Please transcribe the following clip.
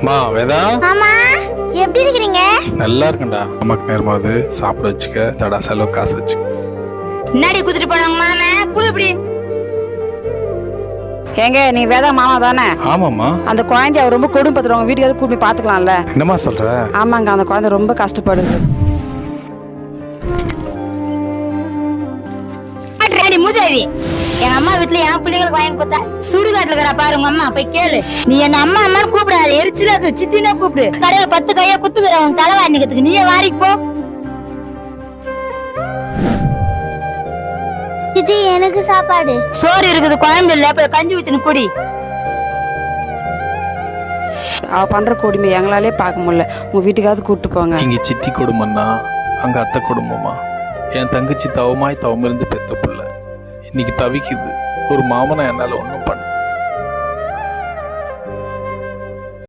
மா வேதா மாமா எப்படி இருக்கீங்க? நல்லா இருக்கேன்டா. நமக்கு நேரமாவது சாப்பிட வச்சுக்க, தடா செலவு காசு வச்சுக்க. முன்னாடி குதிட்டு போனாங்க மாமா குழு இப்படி. ஏங்க நீ வேதா மாமா தானே? ஆமாம்மா. அந்த குழந்தைய அவர் ரொம்ப கொடுமைப்படுத்துறவங்க வீட்டுக்கு கூட்டி போய் பாத்துக்கலாம்ல? என்னம்மா சொல்ற? ஆமாங்க, அந்த குழந்தை ரொம்ப கஷ்டப்படுது. மூதேவி எங்க அம்மா வீட்டுல என் பிள்ளைங்களுக்கு வாங்கி கொடுத்தா சுடுகாட்டுல இருக்கிற பாரு உங்க அம்மா போய் கேளு. நீ என்ன அம்மா அம்மான்னு கூப்பிடாது, எரிச்சல சித்தினா கூப்பிடு. கடையில 10 கையா குத்துக்கிற உன் தலைவாணிக்கிறதுக்கு நீயே வாரிக்கு போ. இது எனக்கு சாப்பாடு. சோறு இருக்குது, குழம்பு இல்ல, போய் கஞ்சி ஊத்தினு குடி. அவ பண்ற கொடுமை எங்களாலே பார்க்க முடியல. உங்க வீட்டுக்காவது கூப்பிட்டு போங்க. இங்க சித்தி குடும்பம்னா அங்க அத்தை குடும்பமா. என் தங்கச்சி தவமாய் தவமிருந்து பெத்த புள்ள இன்னைக்கு தவிக்குது. ஒரு மாமனா என்னால ஒன்றும் பண்ண